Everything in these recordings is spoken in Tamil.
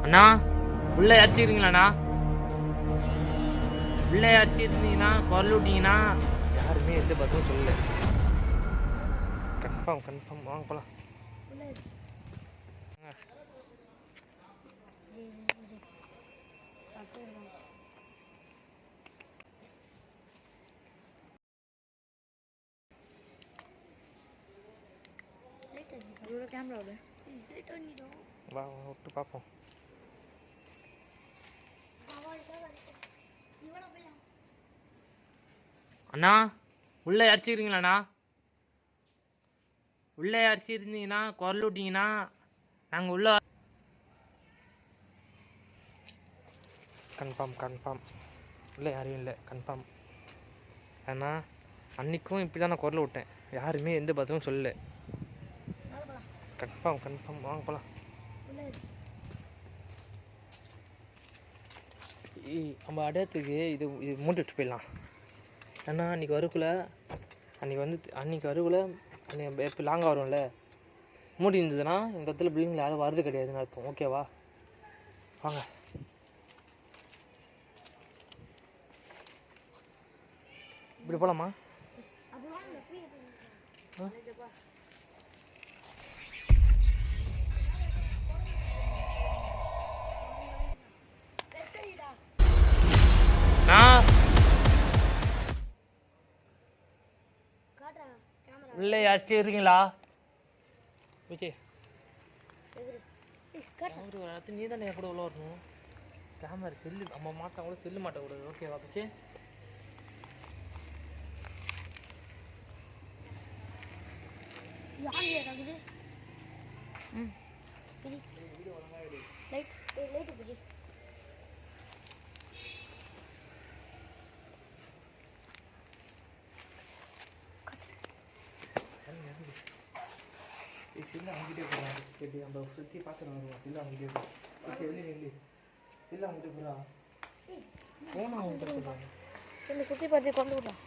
அண்ணா உள்ளே அடிச்சுக்கிறீங்களாண்ணா? உள்ளே அடிச்சிருந்தீங்கன்னா குரல் விட்டீங்கன்னா யாருமே எந்த பதிலும் சொல்லலை. கன்ஃபார்ம் வாங்க போகலாம். கேமரா வா விட்டு பார்ப்போம். அண்ணா உள்ளே அடிச்சுக்கிறீங்களாண்ணா? உள்ளே அடிச்சிருந்தீங்கன்னா குரல் விட்டீங்கன்னா நாங்கள் உள்ள கன்ஃபார்ம் இல்லை யாரையும் இல்லை கன்ஃபார்ம். ஏன்னா அன்றைக்கும் இப்படி தான் நான் குரல் விட்டேன், யாருமே எந்த பதிலும் சொல்லலை. கன்ஃபார்ம் வாங்க போகலாம். நம்ம அடையத்துக்கு இது மூட்டு வச்சு போயிடலாம். ஏன்னா அன்றைக்கி வரக்குள்ள எப்போ லாங்காக வரும்ல, மூடி இருந்ததுன்னா இந்த இடத்துல பில்டிங்கில் யாரும் வரது கிடையாதுன்னு அர்த்தம். ஓகேவா? வாங்க. இப்படி போகலாமா? உள்ளே அடிச்சுக்கிறீங்களா? விஜய் நீ தானே கூட உள்ள வரணும். கேமரா செல்லு நம்ம மாட்டா கூட செல்லு மாட்டக்கூடாது. ஓகேவா விஜய்? இல்லை அவங்ககிட்டே போகிறான் கேட்டு நம்ம சுற்றி பார்த்துட்டு வருவோம். இல்லை அவங்ககிட்டே போகிறோம். வெளியே நில்லு. இல்லை அவங்ககிட்ட போகிறா போனா அவங்ககிட்ட போகிறாங்க. சுற்றி பார்த்து கொண்டு விட்டான்.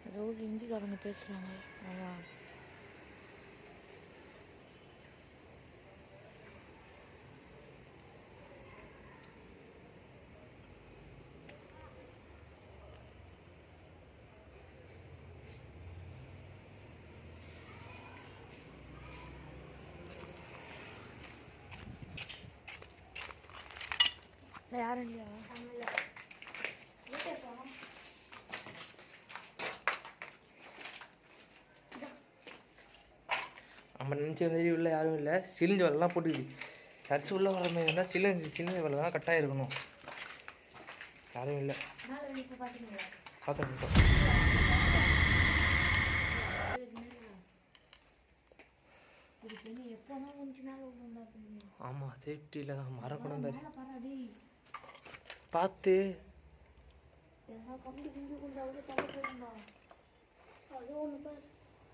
ஏதோ ஒரு ஹிந்திக்காரங்க பேசுகிறாங்க. அதான் யாரும் இல்லையா? நம்ம நினச்ச மாதிரி உள்ள யாரும் இல்லை. சிலிஞ்சு வேலைலாம் போட்டுக்குது. சர்ச்சு உள்ள வர மாதிரி இருந்தால் சிலிஞ்சு வேலை தான் கட்டாக இருக்கணும். யாரும் இல்லை. பார்த்துக்கிட்டோம். ஆமாம் சேஃப்டியில் தான் மறக்கணும் பாரு. பார்த்து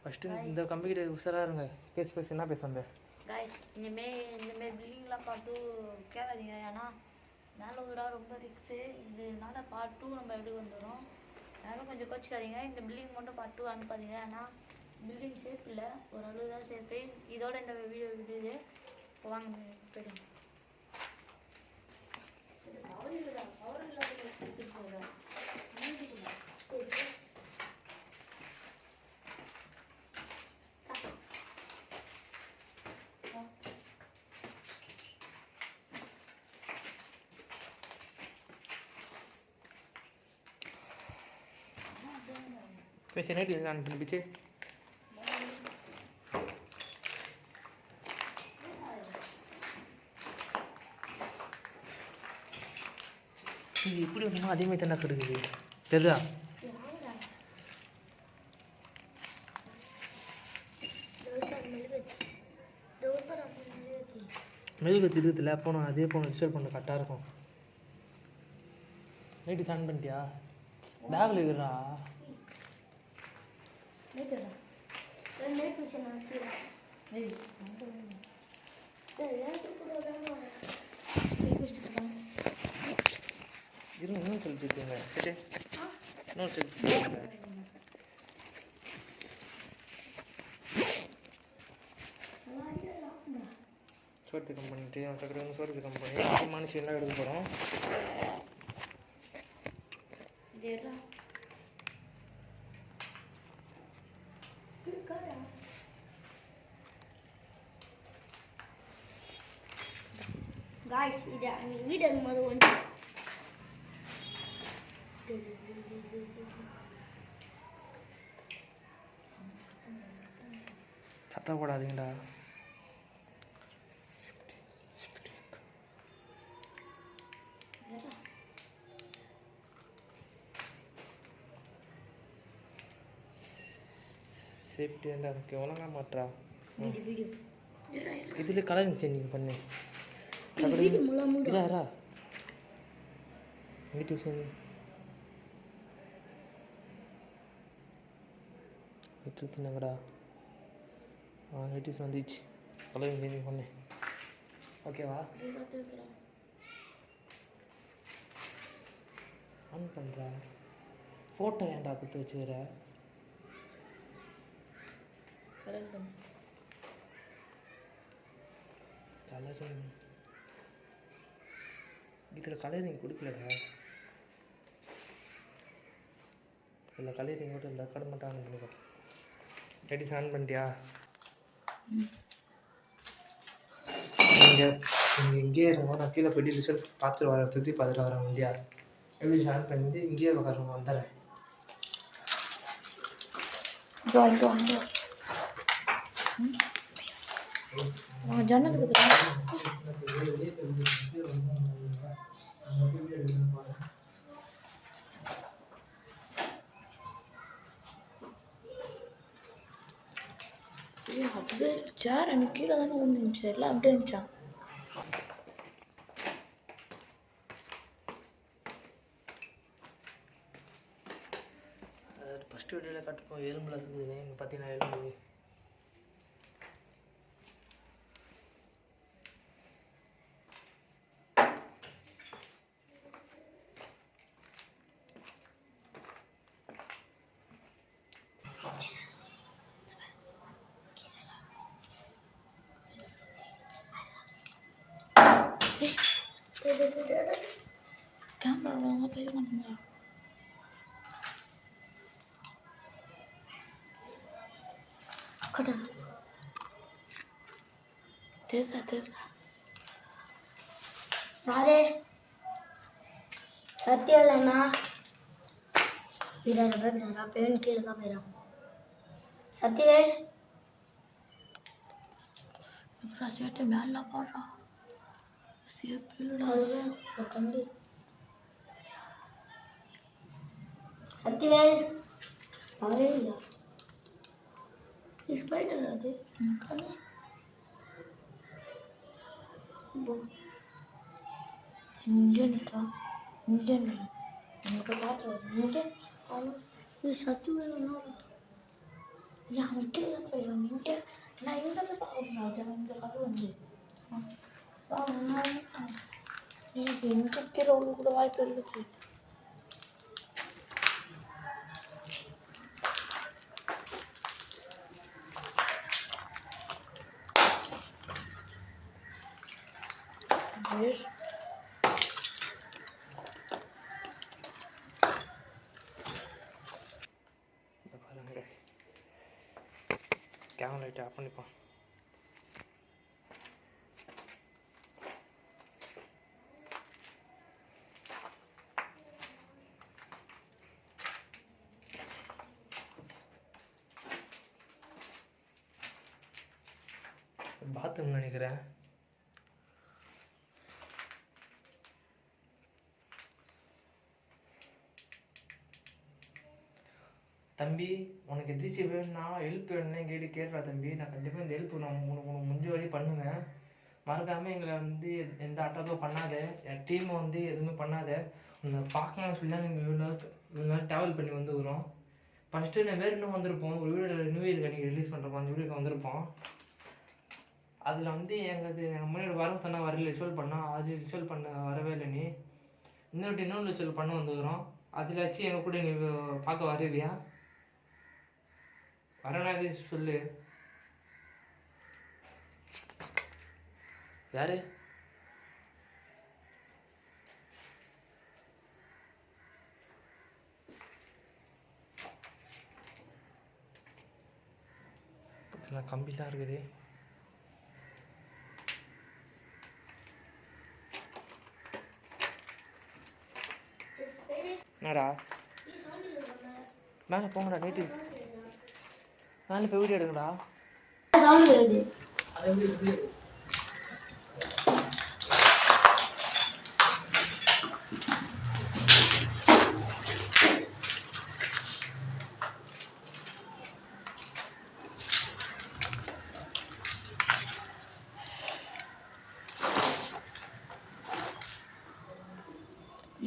ஃபஸ்ட்டு இந்த கம்பிக்கிட்ட உஷாராக இருங்க. பேசி என்ன பேச வந்த காய்ஸ்? இந்தமாரி பில்டிங்லாம் பார்த்து கேட்காதீங்க. ஏன்னா மேலே விடா ரொம்ப ரிக்ஸு. இதனால பார்ட் 2 நம்ம எப்படி வந்துடும். அதனால் கொஞ்சம் கோச்சிக்காதீங்க. இந்த பில்டிங் மட்டும் பார்ட் 2 அனுப்பாதீங்க. ஏன்னா பில்டிங் சேஃப் இல்லை, ஒரு அளவு தான் சேஃபு. இதோட இந்த வீடியோ விடுது. இப்போ வாங்க போயிடும். பேசி நைட்டு அனுப்பிச்சு இது எப்படி ஒன்றுமா அதே மாதிரி தானே கிடக்குது தெரியா? மெழுகுவத்தி இருக்குதுல்ல, அப்போ நான் அதே போன ரிசர்வ் பண்ண கரெக்டாக இருக்கும். நைட்டு ஆன் பண்ணிட்டியா? பேக்கில் இருக்குடா. இன்னும் சொல்லிட்டு இருக்கீங்க. சரி இன்னும் சொல்லிட்டு இருக்கீங்க. சோர்த்து கம்பெனி சக்கரை வந்து சோர்த்து கம்பெனி மனுஷன் எல்லாம் எடுக்க போகிறோம். Guys, ini video nomor 1. சத்தம் போடாதீங்கடா. சேஃப்டி இருந்தா அதுக்கு ஒழுங்கா மாற்றா. இதில் கலரிங் சேஞ்சிங் பண்ணு. இதாரா வீட்டு சேர்ந்து விட்டுருச்சுனாங்கடா. நோட்டீஸ் வந்துச்சு. கலரிங் சேஞ்சிங் பண்ணு. ஓகேவா? ஆன் பண்ணுறா. ஃபோட்டோ ஏன்டா கொடுத்து வச்சுக்கிற? கலரிங் இதில் கலரிங் கொடுக்கலடா. இதில் கலரிங் கூட இல்லை. கடை மட்டும் ஆன் பண்ணிக்கோ. நோட்டீஸ் ஆன் பண்ணிட்டியா? நீங்கள் இங்கேயே இருங்க. நான் கீழே போய்ட்டு ரிசல்ட் பார்த்துட்டு வரேன். திருத்தி பார்த்துட்டு வரேன். வண்டியா எப்படி ஆன் பண்ணிட்டு இங்கேயே உட்காருங்க. வந்துடுறேன். ஜன்னல் அப்படியே சேர் எனக்கு கீழே தானே வந்துருந்துச்சு. எல்லாம் அப்படியே இருந்துச்சா? ஃபஸ்ட்டு வீடியோவில் கட்டுப்போம். எலும்பில் இருக்குது. இங்கே பார்த்தீங்கன்னா எலும்பு கேமரா தெரிய மாட்டேங்க. தெரியுதா? யாரு சத்தியம்லண்ணா வீரா பேன் கீழே தான் போயிடும். சத்தியவேல் சேட்டை மேலே போடுறா. சேப்பிலடா ஒரு தம்பி சத்தியவேல் வரவே இல்லை. இது போயிட்டு அது கம்மி இங்கே நிற்கா. இங்கே எங்கிட்ட பார்த்து இங்கே இது சத்தியவேல்னா ஏன் அவன் கீழே போயிடும். இங்கே நான் இங்கேருந்து பார்க்கணும். இந்த கதவு வந்து எனக்கு எங்கே கீழே உள்ள கூட வாய்ப்பு இருக்குது. கேமரா லைட்டை ஆஃப் பண்ணிப்பான். பாத்ரூம் நினைக்கிறேன். தம்பி உனக்கு எதிர்ச்சி வேணும்னா ஹெல்ப் வேணும்னு கேட்டுறா தம்பி. நான் கண்டிப்பாக இந்த ஹெல்ப் நான் முடிஞ்ச வரையும் பண்ணுவேன். மறக்காமல் எங்களை வந்து எந்த அட்டாக்கும் பண்ணாத, என் டீமை வந்து எதுவுமே பண்ணாத. உன்னை பார்க்கலாம்னு சொல்லி தான் நீங்கள் இவ்வளோ நாள் ட்ராவல் பண்ணி வந்துக்கிறோம். ஃபஸ்ட்டு நான் வேறு இன்னும் வந்திருப்போம். ஒரு வீடியோ நியூ இயருக்கு அன்றைக்கி ரிலீஸ் பண்ணுறப்போ அந்த வீடியோக்கு வந்திருப்போம். அதில் வந்து எங்கள் முன்னாடி வர சொன்னால் வரல, ரிச்சுவல் பண்ணோம். அது ரிச்சுவல் பண்ண வரவே இல்லை. நீ இன்னொரு ரிச்சுவல் பண்ண வந்துக்கிறோம். அதில் வச்சு எங்கள் கூட நீ பார்க்க வரலையா? வரனாதே சொல்லு. யாரு? கம்பி தான் இருக்குது. என்னடா மேலே போங்கடா, நைட்டு மேலே போய் வீடியோ எடுங்கடா.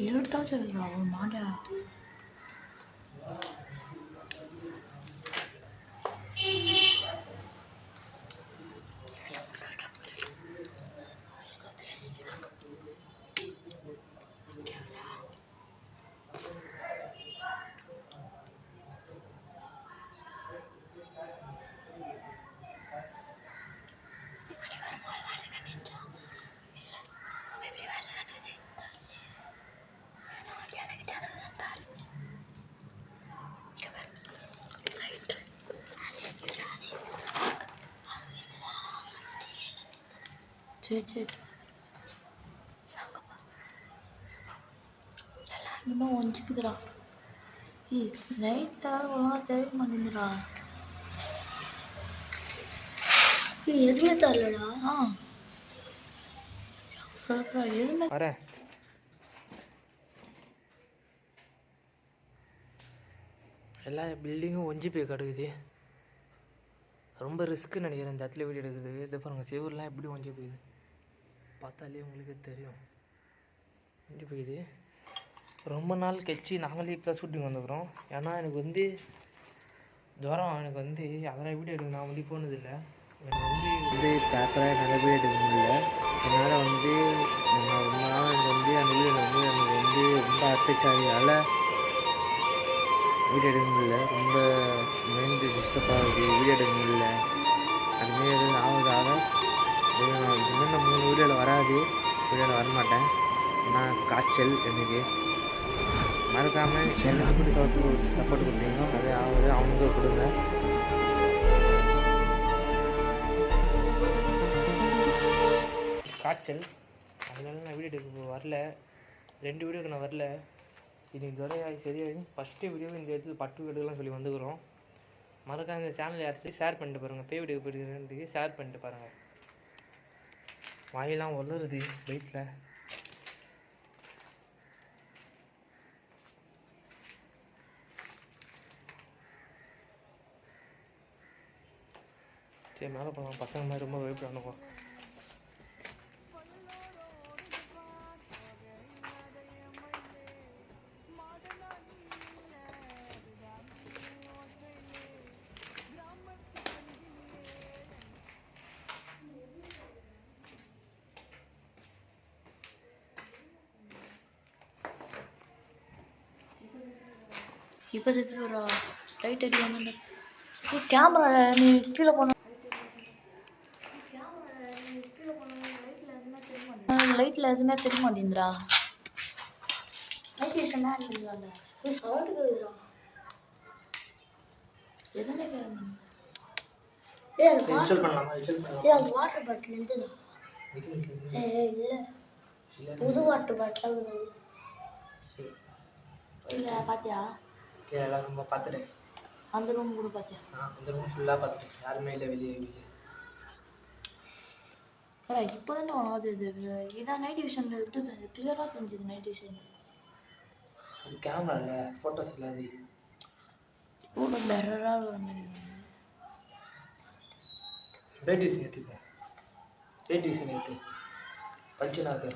இருட்டா சொல்றா ஒரு மாடா. சரி சரி எல்லாருமே ஒஞ்சிக்குதுடா. நைட்டில் ஒழுங்காக தெரிய மாட்டேங்குதுடா. எதுவுமே தரலடா. சொல்கிறா எதுவுமே வரேன். எல்லா பில்டிங்கும் ஒஞ்சி போய் கிடக்குது. ரொம்ப ரிஸ்க்குன்னு நினைக்கிறேன் இந்த இடத்துல வீடியோ எடுக்குது. இதை பாருங்கள், செவர்லாம் எப்படி ஒஞ்சி போகுது பார்த்தாலே உங்களுக்கு தெரியும். ஒஞ்சி போகுது. ரொம்ப நாள் கழிச்சு நாங்களே இப்போ தான் ஷூட்டிங் வந்துக்கிறோம். ஏன்னா எனக்கு வந்து ஜுரம். எனக்கு வந்து அதெல்லாம் வீடியோ எடுக்க நான் வந்து போனதில்லை. எனக்கு வந்து பேப்பராக என்னால் வீடியோ எடுக்க முடியல. அதனால் வந்து ரொம்ப நாள் எனக்கு வந்து அந்த வீடியோ வந்து எனக்கு வந்து ரொம்ப அஃபெக்ட் ஆகியதால் வீடியோ எடுக்க முடியல. ரொம்ப மைண்டு டிஸ்டர்ப் ஆகுது, வீடியோ எடுக்க முடியல. அதுமாரி எதுவும் ஆகுதாக இதுமாதிரி நான் 3 வீடியோவில் வராது, வீடியோவில் வரமாட்டேன். ஆனால் காய்ச்சல் எனக்கு. மறக்காமல் எனக்கு எப்படி சப்போர்ட் கொடுத்தீங்களோ அதே ஆகுது அவங்க கொடுங்க. காய்ச்சல், அதனால நான் வீடியோ எடுக்க வரல. 2 வீடியோக்கு நான் வரல. இது ஜுரம் சரியாகி ஃபஸ்ட்டு வீடியோ இந்த இடத்துல பட்டு எடுக்கலாம் சொல்லி வந்துக்கிறோம். மறக்காம இந்த சேனல் யாராச்சும் ஷேர் பண்ணிட்டு பாருங்கள். பேய் வீடியோ போயிட்டு ஷேர் பண்ணிட்டு பாருங்கள். வாயெல்லாம் வளருது வெயிட்டில். சரி மேலே போகலாம். பசங்க மாதிரி ரொம்ப பயப்படானுங்க. இப்போ எடுத்து போகிறா லைட் அடி வந்து கேமரா நீ கீழே போன லைட்டில் எதுவுமே தெரிய மாட்டேங்குதுடா. லைட் என்ன ஆகிடுறாங்க சவுண்டு கேட்குதுடா. எதுவுமே கேட்க. அந்த வாட்டர் பாட்டில் இருந்ததா? இல்லை, புது வாட்டர் பாட்டில் இருக்குது. இல்லை பார்த்தியா? எல்லாம் ரொம்ப பார்த்துட்டேன். அந்த ரூம் கூட பார்த்தியா? அந்த ரூம் ஃபுல்லாக பார்த்துட்டேன். யாருமே இல்லை வெளியே. இப்போ தானே ஆகுது. இதான் நைட் விஷனில் விட்டு கிளியராக தெரிஞ்சுது. நைட் விஷன் அது கேமரா இல்லை, ஃபோட்டோஸ் இல்லை. அது கூட பெறராக ஒரு மாதிரி பேட்டிஸ் ஏற்றிப்போம். பேட்டிஸ் ஏற்றி பல்ச்சினாக்கு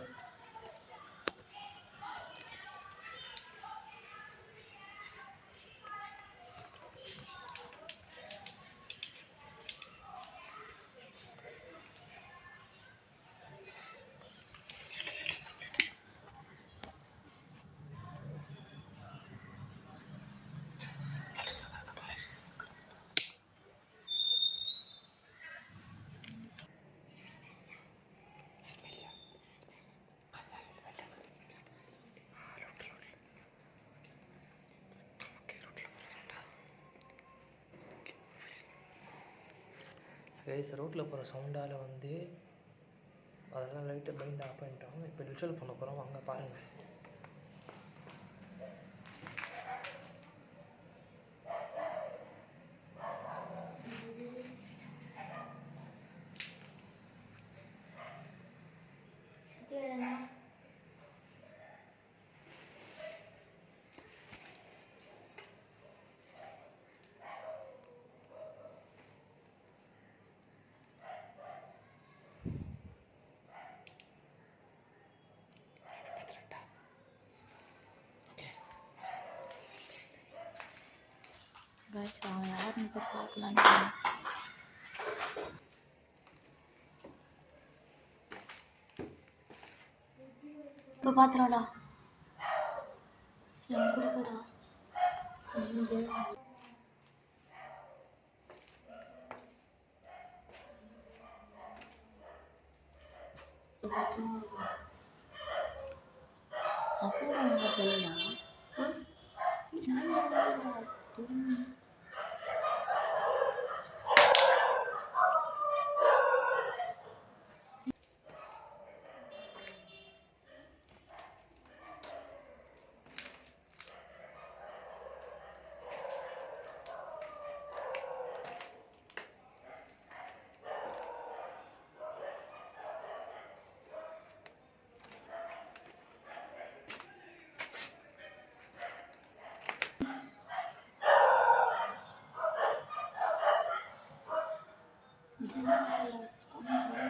கைஸ். ரோட்டில் போகிற சவுண்டால் வந்து அதெல்லாம் லைட்டை பைண்ட் ஆஃப் பண்ணிட்டோம். இப்போ ரிச்சுவல் பண்ண போகிறோம், வாங்க பாருங்கள். காய்ச்சி அவன் யாருன்னு போய் பார்க்கலான்னு இப்போ பார்த்துடாடா என் கூட போடா நீங்கள் அப்புறம் உனக்கு தெரியலடா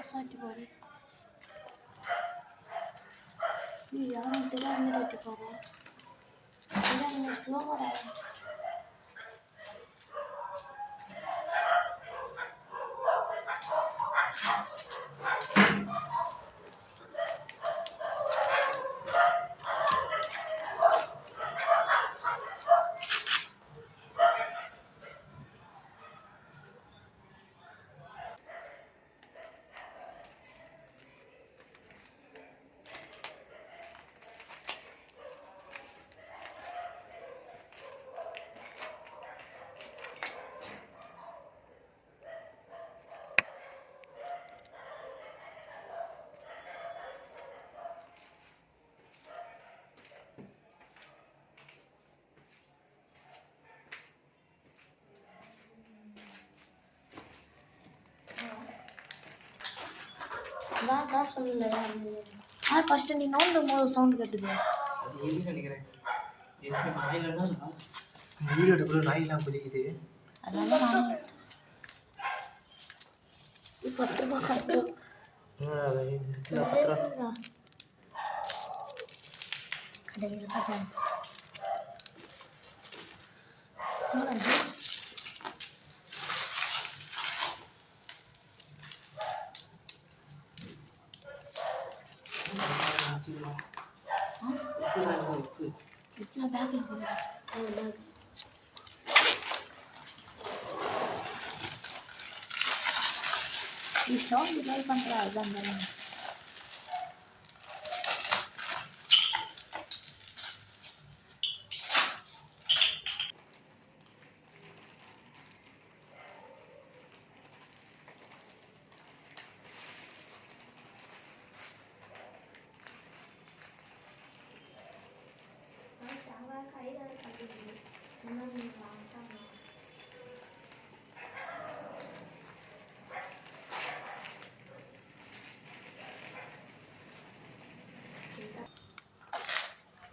சாட்டி பாரு யாரும் தெரியாத மாதிரி வெட்டி பாரு தெரியாத ஸ்லோவாக தான் சொல்லல ஆனால் ஃபஸ்ட்டு நீ நோண்டும் போது சவுண்டு கேட்டுது அது எதுன்னு நினைக்கிறேன். எதுக்கு நாயிலன்னா இந்த வீடியோ எடுக்கக்குள்ள நாயெல்லாம் குதிக்குது. அதனால நானே இப்போ 10 ரூபா கட்டுறோம் கடையில் கட்டுறோம் இப்போ பேக்கில் போடுறேன் நீ சவுண்டு ட்ரை பண்ணுற அதுதான் தானே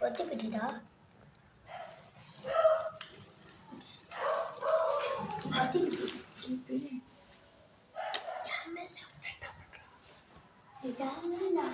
ஒத்துக்கிட்டுடா இதான்டா.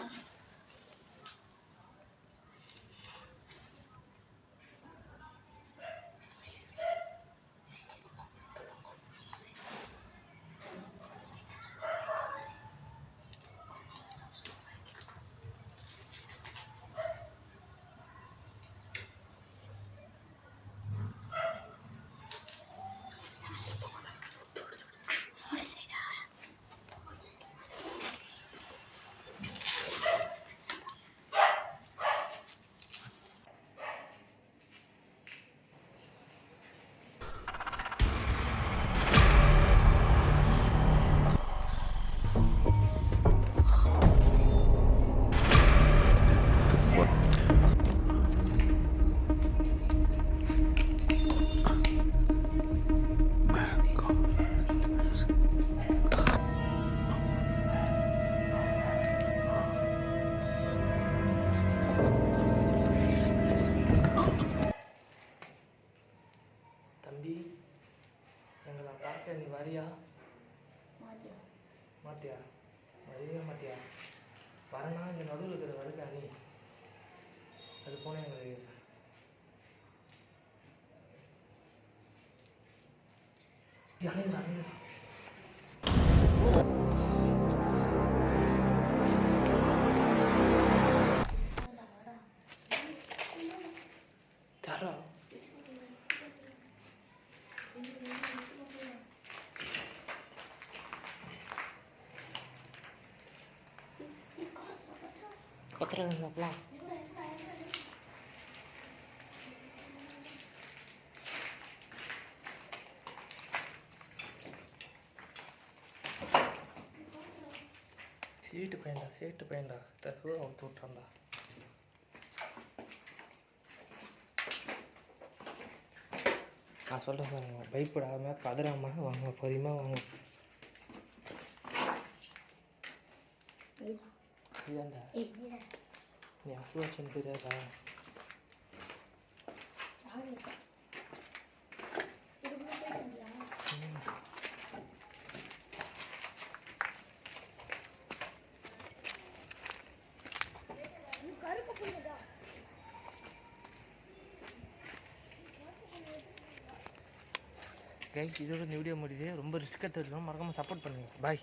தம்பி, எங்களை பார்க்க நீ வரியா? மாட்டியா? மாட்டியா? வரவே மாட்டியா? வரனா இந்த நடுவில் இருக்கிற வருகா நீ அது போன எங்களுக்கு அணைதா அணைதா. தரா பத்திரம் இருந்தாப்பலாம். சேட்டு பையன்டா தசுவ அவுத்து விட்டான்டா. நான் சொல்கிறேன் பாருங்க, பயப்படாமல் பதறாமல் வாங்க, பொறுமையாக வாங்க. இதுதான்டா நீ அசுவாச்சுன்னு தெரியாதா? கைஸ், இதோட இந்த வீடியோ முடியுது. ரொம்ப ரிஸ்க் எடுத்துருக்கோம். மறக்காமல் சப்போர்ட் பண்ணுங்கள். பாய்.